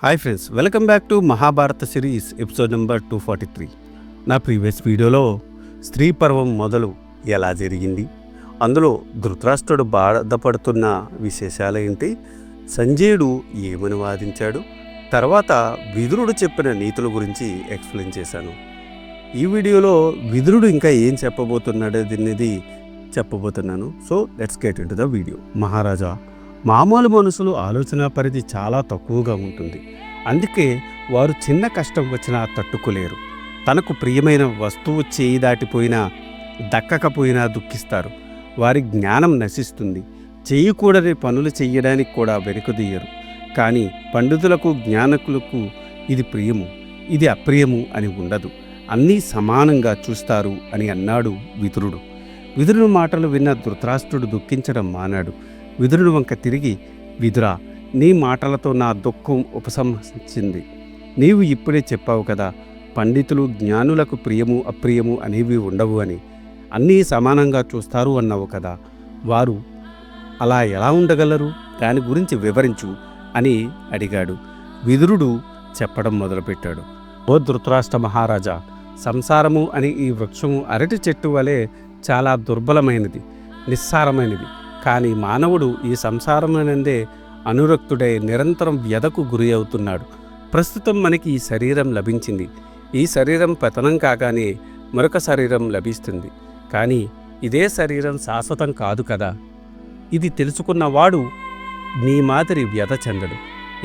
Hi friends, welcome back to Mahabharata series episode number 243. నా previous వీడియోలో స్త్రీ పర్వం మొదలు ఎలా జరిగింది, అందులో ధృతరాష్ట్రుడు బాధపడుతున్న విశేషాలు ఏంటి, సంజయుడు ఏమని వాదించాడు, తర్వాత విదురుడు చెప్పిన నీతుల గురించి ఎక్స్ప్లెయిన్ చేశాను. ఈ వీడియోలో విదురుడు ఇంకా ఏం చెప్పబోతున్నాడు అనేది చెప్పబోతున్నాను. So let's get into the video. Maharaja, మామూలు మనుషులు ఆలోచన పరిధి చాలా తక్కువగా ఉంటుంది. అందుకే వారు చిన్న కష్టం వచ్చినా తట్టుకోలేరు. తనకు ప్రియమైన వస్తువు చేయి దాటిపోయినా దక్కకపోయినా దుఃఖిస్తారు. వారి జ్ఞానం నశిస్తుంది. చేయకూడని పనులు చెయ్యడానికి కూడా వెనుకదీయరు. కానీ పండితులకు జ్ఞానకులకు ఇది ప్రియము, ఇది అప్రియము అని ఉండదు. అన్నీ సమానంగా చూస్తారు అని అన్నాడు విదురుడు. విదురుని మాటలు విన్న ధృతరాష్ట్రుడు దుఃఖించడం మానాడు. విదురుడు వంక తిరిగి, విదురా, నీ మాటలతో నా దుఃఖం ఉపశమించింది. నీవు ఇప్పుడే చెప్పావు కదా, పండితులు జ్ఞానులకు ప్రియము అప్రియము అనేవి ఉండవు అని. అన్నీ సమానంగా చూస్తారు అన్నావు కదా, వారు అలా ఎలా ఉండగలరు? దాని గురించి వివరించు అని అడిగాడు. విదురుడు చెప్పడం మొదలుపెట్టాడు. ఓ ధృతరాష్ట్ర మహారాజా, సంసారము అని ఈ వృక్షము అరటి చెట్టు వలె చాలా దుర్బలమైనది, నిస్సారమైనది. కానీ మానవుడు ఈ సంసారమైనందే అనురక్తుడై నిరంతరం వ్యధకు గురి అవుతున్నాడు. ప్రస్తుతం మనకి ఈ శరీరం లభించింది. ఈ శరీరం పతనం కాగానే మరొక శరీరం లభిస్తుంది. కానీ ఇదే శరీరం శాశ్వతం కాదు కదా. ఇది తెలుసుకున్నవాడు నీ మాదిరి వ్యధ చెందడు.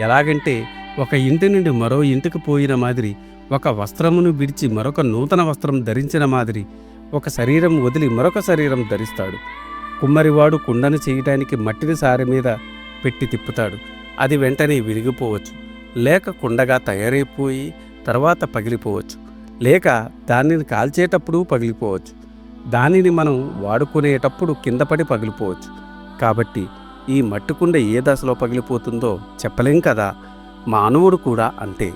ఎలాగంటే ఒక ఇంటి నుండి మరో ఇంటికి పోయిన మాదిరి, ఒక వస్త్రమును విడిచి మరొక నూతన వస్త్రం ధరించిన మాదిరి ఒక శరీరం వదిలి మరొక శరీరం ధరిస్తాడు. కుమ్మరివాడు కుండను చేయటానికి మట్టిని సారె మీద పెట్టి తిప్పుతాడు. అది వెంటనే విరిగిపోవచ్చు, లేక కుండగా తయారైపోయి తర్వాత పగిలిపోవచ్చు, లేక దానిని కాల్చేటప్పుడు పగిలిపోవచ్చు, దానిని మనం వాడుకునేటప్పుడు కింద పడి పగిలిపోవచ్చు. కాబట్టి ఈ మట్టి కుండ ఏ దశలో పగిలిపోతుందో చెప్పలేం కదా. మానవుడు కూడా అంతే.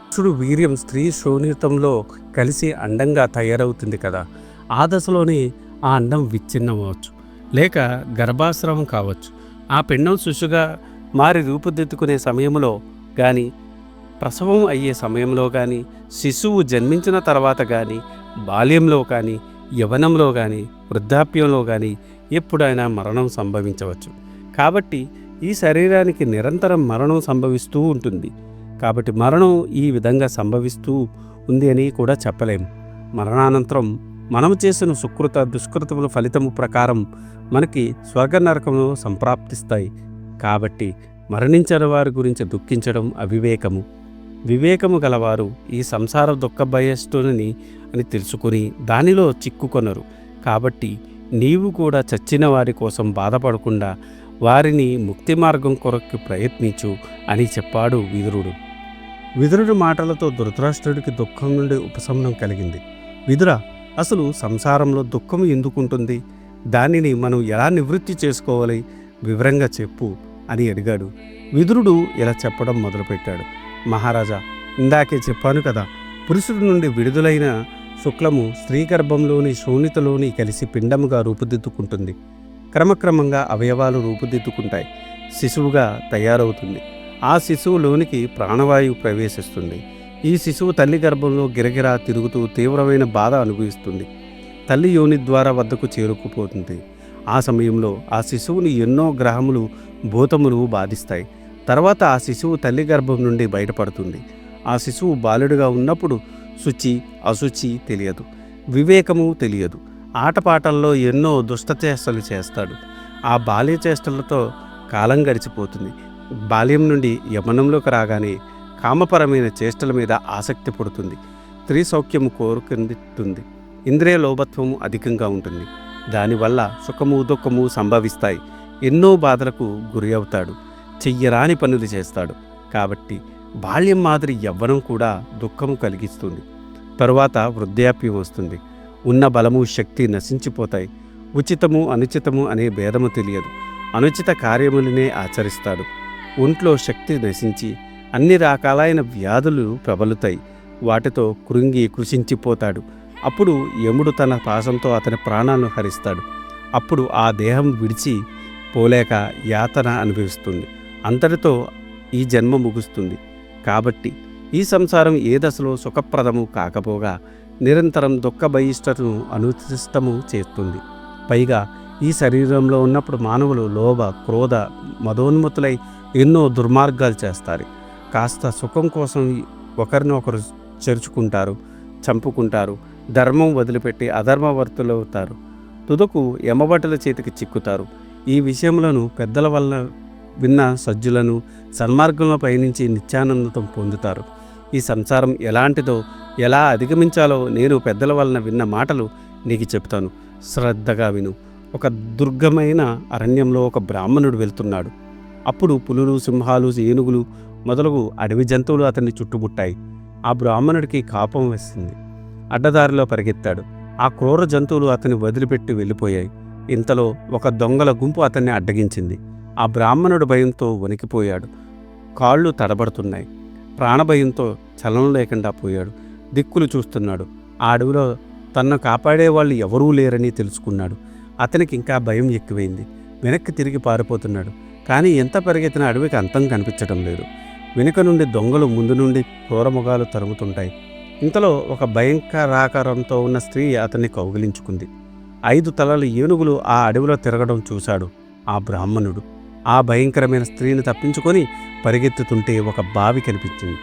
పురుషుడు వీర్యం స్త్రీ శోణితంలో కలిసి అండంగా తయారవుతుంది కదా, ఆ దశలోనే ఆ అండం విచ్ఛిన్నమవచ్చు, లేక గర్భాస్రావం కావచ్చు. ఆ పిండం శిశుగా మారి రూపుదిద్దుకునే సమయంలో కానీ, ప్రసవం అయ్యే సమయంలో కానీ, శిశువు జన్మించిన తర్వాత కానీ, బాల్యంలో కానీ, యవ్వనంలో కానీ, వృద్ధాప్యంలో కానీ ఎప్పుడైనా మరణం సంభవించవచ్చు. కాబట్టి ఈ శరీరానికి నిరంతరం మరణం సంభవిస్తూ ఉంటుంది. కాబట్టి మరణం ఈ విధంగా సంభవిస్తూ ఉంది అని కూడా చెప్పలేము. మరణానంతరం మనము చేసిన సుకృత దుష్కృతముల ఫలితము ప్రకారం మనకి స్వర్గ నరకములు సంప్రాప్తిస్తాయి. కాబట్టి మరణించిన వారి గురించి దుఃఖించడం అవివేకము. వివేకము గలవారు ఈ సంసార దుఃఖ భయస్తుని అని తెలుసుకుని దానిలో చిక్కుకొనరు. కాబట్టి నీవు కూడా చచ్చిన వారి కోసం బాధపడకుండా వారిని ముక్తి మార్గం కొరకు ప్రయత్నించు అని చెప్పాడు విదురుడు. విదురుడి మాటలతో ధృతరాష్ట్రుడికి దుఃఖం నుండి ఉపశమనం కలిగింది. విదురా, అసలు సంసారంలో దుఃఖం ఎందుకుంటుంది? దానిని మనం ఎలా నివృత్తి చేసుకోవాలి? వివరంగా చెప్పు అని అడిగాడు. విదురుడు ఇలా చెప్పడం మొదలుపెట్టాడు. మహారాజా, ఇందాకే చెప్పాను కదా, పురుషుడి నుండి విడుదలైన శుక్లము స్త్రీ గర్భంలోని శోణితలోని కలిసి పిండముగా రూపుదిద్దుకుంటుంది. క్రమక్రమంగా అవయవాలు రూపుదిద్దుకుంటాయి. శిశువుగా తయారవుతుంది. ఆ శిశువులోనికి ప్రాణవాయువు ప్రవేశిస్తుంది. ఈ శిశువు తల్లి గర్భంలో గిరగిరా తిరుగుతూ తీవ్రమైన బాధ అనుభవిస్తుంది. తల్లి యోని ద్వారా వద్దకు చేరుకుపోతుంది. ఆ సమయంలో ఆ శిశువుని ఎన్నో గ్రహములు భూతములు బాధిస్తాయి. తర్వాత ఆ శిశువు తల్లి గర్భం నుండి బయటపడుతుంది. ఆ శిశువు బాలుడిగా ఉన్నప్పుడు శుచి అశుచి తెలియదు, వివేకము తెలియదు. ఆటపాటల్లో ఎన్నో దుష్టచేష్టలు చేస్తాడు. ఆ బాల్య చేష్టలతో కాలం గడిచిపోతుంది. బాల్యం నుండి యవ్వనంలోకి రాగానే కామపరమైన చేష్టల మీద ఆసక్తి పుడుతుంది. స్త్రీ సౌఖ్యము కోరుకుంటుంది. ఇంద్రియ లోభత్వము అధికంగా ఉంటుంది. దానివల్ల సుఖము దుఃఖము సంభవిస్తాయి. ఎన్నో బాధలకు గురి అవుతాడు. చెయ్యరాని పనులు చేస్తాడు. కాబట్టి బాల్యం మాదిరి యవ్వనం కూడా దుఃఖము కలిగిస్తుంది. తరువాత వృద్ధాప్యం వస్తుంది. ఉన్న బలము శక్తి నశించిపోతాయి. ఉచితము అనుచితము అనే భేదము తెలియదు. అనుచిత కార్యములనే ఆచరిస్తాడు. ఒంట్లో శక్తి నశించి అన్ని రకాలైన వ్యాధులు ప్రబలుతాయి. వాటితో కృంగి కృషించిపోతాడు. అప్పుడు యముడు తన పాశంతో అతని ప్రాణాలను హరిస్తాడు. అప్పుడు ఆ దేహం విడిచి పోలేక యాతన అనుభవిస్తుంది. అంతటితో ఈ జన్మ ముగుస్తుంది. కాబట్టి ఈ సంసారం ఏ దశలో సుఖప్రదము కాకపోగా నిరంతరం దుఃఖ బయిష్టను అనుతిష్టము చేస్తుంది. పైగా ఈ శరీరంలో ఉన్నప్పుడు మానవులు లోభ, క్రోధ, మదోన్మతులై ఎన్నో దుర్మార్గాలు చేస్తారు. కాస్త సుఖం కోసం ఒకరినొకరు చెరుచుకుంటారు, చంపుకుంటారు, ధర్మం వదిలిపెట్టి అధర్మవర్తులవుతారు. తుదకు యమభటుల చేతికి చిక్కుతారు. ఈ విషయములను పెద్దల వల్ల విన్న సజ్జులను సన్మార్గంలో పయనించి నిత్యానందం పొందుతారు. ఈ సంసారం ఎలాంటిదో, ఎలా అధిగమించాలో నేను పెద్దల వలన విన్న మాటలు నీకు చెప్తాను. శ్రద్ధగా విను. ఒక దుర్గమైన అరణ్యంలో ఒక బ్రాహ్మణుడు వెళ్తున్నాడు. అప్పుడు పులులు, సింహాలు, ఏనుగులు మొదలగు అడవి జంతువులు అతన్ని చుట్టుముట్టాయి. ఆ బ్రాహ్మణుడికి కోపం వేసింది. అడ్డదారిలో పరిగెత్తాడు. ఆ క్రూర జంతువులు అతన్ని వదిలిపెట్టి వెళ్ళిపోయాయి. ఇంతలో ఒక దొంగల గుంపు అతన్ని అడ్డగించింది. ఆ బ్రాహ్మణుడు భయంతో వణికిపోయాడు. కాళ్ళు తడబడుతున్నాయి. ప్రాణభయంతో చలనం లేకుండా పోయాడు. దిక్కులు చూస్తున్నాడు. ఆ అడవిలో తన్ను కాపాడేవాళ్ళు ఎవరూ లేరని తెలుసుకున్నాడు. అతనికి ఇంకా భయం ఎక్కువైంది. వెనక్కి తిరిగి పారిపోతున్నాడు. కానీ ఎంత పరిగెత్తిన అడవికి అంతం కనిపించడం లేదు. వెనుక నుండి దొంగలు, ముందు నుండి క్రూరముఖాలు తరుగుతుంటాయి. ఇంతలో ఒక భయంకరాకారంతో ఉన్న స్త్రీ అతన్ని కౌగిలించుకుంది. 5 తలల ఏనుగులు ఆ అడవిలో తిరగడం చూశాడు ఆ బ్రాహ్మణుడు. ఆ భయంకరమైన స్త్రీని తప్పించుకొని పరిగెత్తుతుంటే ఒక బావి కనిపించింది.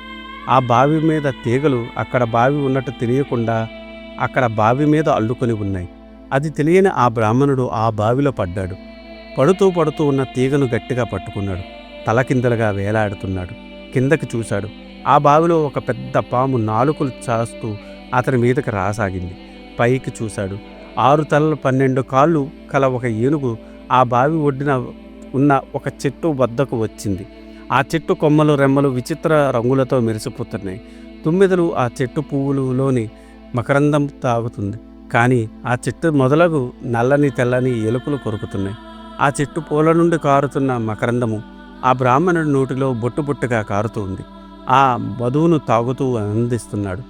ఆ బావి మీద తీగలు అక్కడ బావి ఉన్నట్టు తెలియకుండా అక్కడ బావి మీద అల్లుకొని ఉన్నాయి. అది తెలియని ఆ బ్రాహ్మణుడు ఆ బావిలో పడ్డాడు. పడుతూ ఉన్న తీగను గట్టిగా పట్టుకున్నాడు. తలకిందలుగా వేలాడుతున్నాడు. కిందకి చూశాడు. ఆ బావిలో ఒక పెద్ద పాము నాలుకలు చాస్తూ అతని మీదకి రాసాగింది. పైకి చూశాడు. 6 తలలు 12 కాళ్ళు కల ఒక ఏనుగు ఆ బావి ఒడ్డున ఉన్న ఒక చెట్టు వద్దకు వచ్చింది. ఆ చెట్టు కొమ్మలు, రెమ్మలు విచిత్ర రంగులతో మెరిసిపోతున్నాయి. తుమ్మెదలు ఆ చెట్టు పువ్వులలోని మకరందం తాగుతుంది. కానీ ఆ చెట్టు మొదలగు నల్లని, తెల్లని ఎలుకలు కొరుకుతున్నాయి. ఆ చెట్టు పూల నుండి కారుతున్న మకరందము ఆ బ్రాహ్మణుడి నోటిలో బొట్టు బొట్టుగా కారుతూ ఉంది. ఆ మధువును తాగుతూ ఆనందిస్తున్నాడు.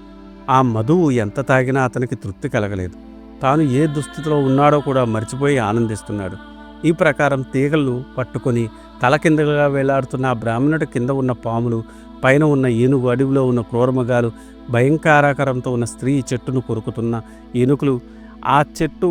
ఆ మధువు ఎంత తాగినా అతనికి తృప్తి కలగలేదు. తాను ఏ దుస్థితిలో ఉన్నాడో కూడా మర్చిపోయి ఆనందిస్తున్నాడు. ఈ ప్రకారం తీగలు పట్టుకొని తల కిందగా వేలాడుతున్న ఆ బ్రాహ్మణుడి కింద ఉన్న పాములు, పైన ఉన్న ఏనుగు, అడవిలో ఉన్న క్రూరమృగాలు, భయంకరాకారంతో ఉన్న స్త్రీ, చెట్టును కొరుకుతున్న ఏనుగులు, ఆ చెట్టు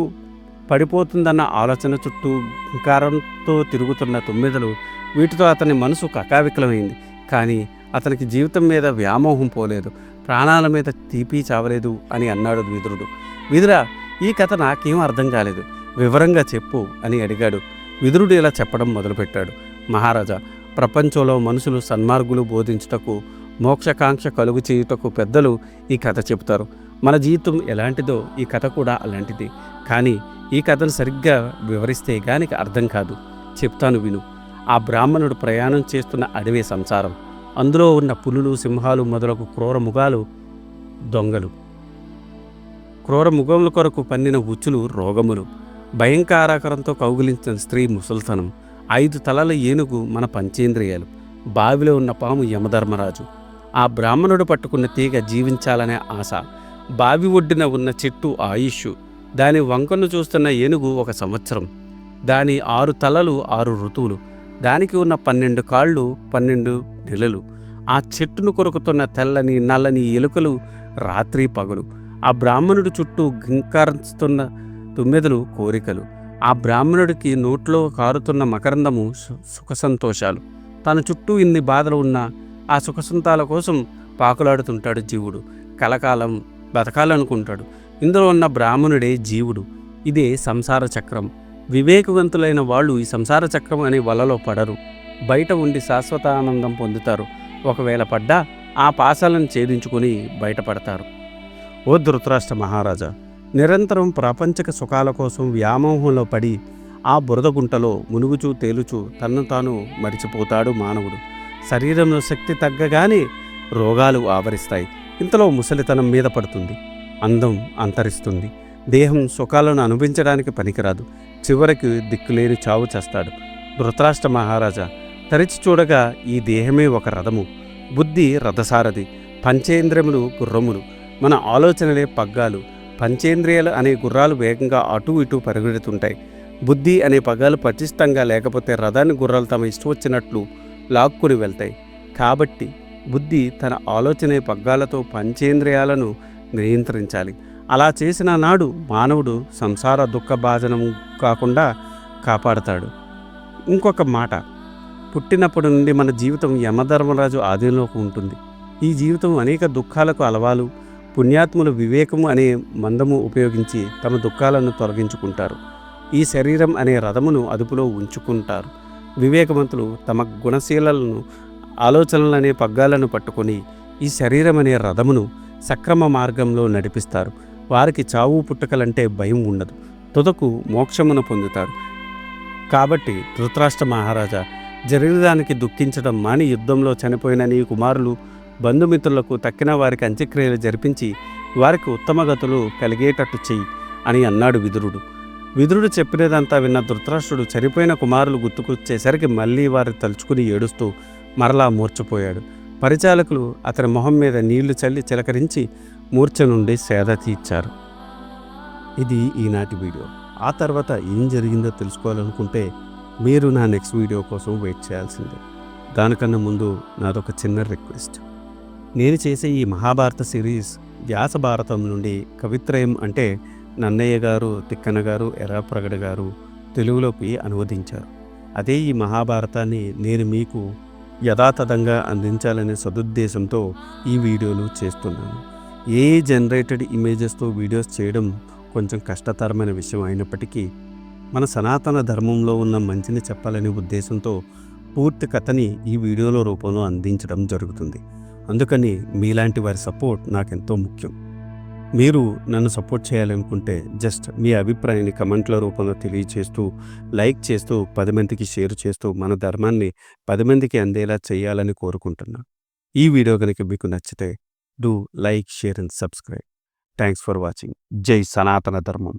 పడిపోతుందన్న ఆలోచన చుట్టూ ఇంకారంతో తిరుగుతున్న తుమ్మెదలు, వీటితో అతని మనసు కకావికలమైంది. కానీ అతనికి జీవితం మీద వ్యామోహం పోలేదు, ప్రాణాల మీద తీపి చావలేదు అని అన్నాడు విదురుడు. విదురా, ఈ కథ నాకేం అర్థం కాలేదు, వివరంగా చెప్పు అని అడిగాడు. విదురుడు ఇలా చెప్పడం మొదలుపెట్టాడు. మహారాజా, ప్రపంచంలో మనుషులు సన్మార్గులు బోధించుటకు, మోక్షకాంక్ష కలుగు చేయుటకు పెద్దలు ఈ కథ చెబుతారు. మన జీవితం ఎలాంటిదో ఈ కథ కూడా అలాంటిది. కానీ ఈ కథను సరిగ్గా వివరిస్తే గానికి అర్థం కాదు. చెప్తాను విను. ఆ బ్రాహ్మణుడు ప్రయాణం చేస్తున్న అడవి సంసారం. అందులో ఉన్న పులులు, సింహాలు మొదలగు క్రూరముగాలు దొంగలు, క్రూరముగముల కొరకు పన్నిన ఉచ్చులు రోగములు, భయంకరాకారంతో కౌగిలించిన స్త్రీ ముసల్తనం, 5 తలల ఏనుగు మన పంచేంద్రియాలు, బావిలో ఉన్న పాము యమధర్మరాజు, ఆ బ్రాహ్మణుడు పట్టుకున్న తీగ జీవించాలనే ఆశ, బావి ఒడ్డున ఉన్న చెట్టు ఆయుష్, దాని వంకను చూస్తున్న ఏనుగు 1 సంవత్సరం, దాని 6 తలలు 6 ఋతువులు, దానికి ఉన్న 12 కాళ్ళు 12 నెలలు, ఆ చెట్టును కొరుకుతున్న తెల్లని, నల్లని ఎలుకలు రాత్రి పగలు, ఆ బ్రాహ్మణుడి చుట్టూ గింకరిస్తున్న తుమ్మెదలు కోరికలు, ఆ బ్రాహ్మణుడికి నోట్లో కారుతున్న మకరందము సుఖ సంతోషాలు. తన చుట్టూ ఇన్ని బాధలు ఉన్నా ఆ సుఖసంతాల కోసం పాకులాడుతుంటాడు జీవుడు. కలకాలం బతకాలనుకుంటాడు. ఇందులో ఉన్న బ్రాహ్మణుడే జీవుడు. ఇదే సంసార చక్రం. వివేకవంతులైన వాళ్ళు ఈ సంసార చక్రం అనే వలలో పడరు. బయట ఉండి శాశ్వత ఆనందం పొందుతారు. ఒకవేళ పడ్డా ఆ పాశాలను ఛేదించుకుని బయటపడతారు. ఓ ధృతరాష్ట్ర మహారాజా, నిరంతరం ప్రాపంచిక సుఖాల కోసం వ్యామోహంలో పడి ఆ బురద గుంటలో మునుగుచూ తేలుచూ తన్ను తాను మరిచిపోతాడు మానవుడు. శరీరంలో శక్తి తగ్గగానే రోగాలు ఆవరిస్తాయి. ఇంతలో ముసలితనం మీద పడుతుంది. అందం అంతరిస్తుంది. దేహం సుఖాలను అనుభవించడానికి పనికిరాదు. చివరికి దిక్కులేని చావు చేస్తాడు. ధృతరాష్ట్ర మహారాజా, తరిచి చూడగా ఈ దేహమే ఒక రథము, బుద్ధి రథసారథి, పంచేంద్రియములు గుర్రములు, మన ఆలోచనలే పగ్గాలు. పంచేంద్రియాలు అనే గుర్రాలు వేగంగా అటూ ఇటూ పరిగెడుతుంటాయి. బుద్ధి అనే పగ్గాలు పటిష్టంగా లేకపోతే రథాన్ని గుర్రాలు తమ ఇష్టం వచ్చినట్లు లాక్కుని వెళ్తాయి. కాబట్టి బుద్ధి తన ఆలోచనే పగ్గాలతో పంచేంద్రియాలను నియంత్రించాలి. అలా చేసిన నాడు మానవుడు సంసార దుఃఖ భాజనం కాకుండా కాపాడతాడు. ఇంకొక మాట, పుట్టినప్పటి నుండి మన జీవితం యమధర్మరాజు ఆధీనంలోకి ఉంటుంది. ఈ జీవితం అనేక దుఃఖాలకు అలవాలు. పుణ్యాత్ములు వివేకము అనే మందము ఉపయోగించి తమ దుఃఖాలను తొలగించుకుంటారు. ఈ శరీరం అనే రథమును అదుపులో ఉంచుకుంటారు. వివేకవంతులు తమ గుణశీలను ఆలోచనలనే పగ్గాలను పట్టుకొని ఈ శరీరం అనే రథమును సక్రమ మార్గంలో నడిపిస్తారు. వారికి చావు పుట్టుకలంటే భయం ఉండదు. తుదకు మోక్షమును పొందుతారు. కాబట్టి ధృతరాష్ట్ర మహారాజా, జరిగినదానికి దుఃఖించడం మాని యుద్ధంలో చనిపోయిన నీ కుమారులు బంధుమిత్రులకు తక్కిన వారికి అంత్యక్రియలు జరిపించి వారికి ఉత్తమ గతులు కలిగేటట్టు చెయ్యి అని అన్నాడు విదురుడు. విదురుడు చెప్పినదంతా విన్న ధృతరాష్ట్రుడు చనిపోయిన కుమారులు గుర్తుకొచ్చేసరికి మళ్ళీ వారి తలుచుకుని ఏడుస్తూ మరలా మూర్చపోయాడు. పరిచాలకులు అతని మొహం మీద నీళ్లు చల్లి చిలకరించి మూర్ఛ నుండి సేద తీర్చారు. ఇది ఈనాటి వీడియో. ఆ తర్వాత ఏం జరిగిందో తెలుసుకోవాలనుకుంటే మీరు నా నెక్స్ట్ వీడియో కోసం వెయిట్ చేయాల్సిందే. దానికన్నా ముందు నాదొక చిన్న రిక్వెస్ట్. నేను చేసే ఈ మహాభారత సిరీస్ వ్యాస భారతం నుండి కవిత్రయం అంటే నన్నయ్య గారు, తిక్కన గారు, ఎర్రాప్రగడ గారు తెలుగులోకి అనువదించారు. అదే ఈ మహాభారతాన్ని నేను మీకు యథాతథంగా అందించాలనే సదుద్దేశంతో ఈ వీడియోలు చేస్తున్నాను. ఏ జనరేటెడ్ ఇమేజెస్తో వీడియోస్ చేయడం కొంచెం కష్టతరమైన విషయం అయినప్పటికీ మన సనాతన ధర్మంలో ఉన్న మంచిని చెప్పాలనే ఉద్దేశంతో పూర్తి కథని ఈ వీడియోల రూపంలో అందించడం జరుగుతుంది. అందుకని మీలాంటి వారి సపోర్ట్ నాకెంతో ముఖ్యం. మీరు నన్ను సపోర్ట్ చేయాలనుకుంటే జస్ట్ మీ అభిప్రాయాన్ని కమెంట్ల రూపంలో తెలియచేస్తూ, లైక్ చేస్తూ, 10 మందికి షేర్ చేస్తూ మన ధర్మాన్ని 10 మందికి అందేలా చేయాలని కోరుకుంటున్నాను. ఈ వీడియో కనుక మీకు నచ్చితే do like, share and subscribe. Thanks for watching. జై సనాతన ధర్మం.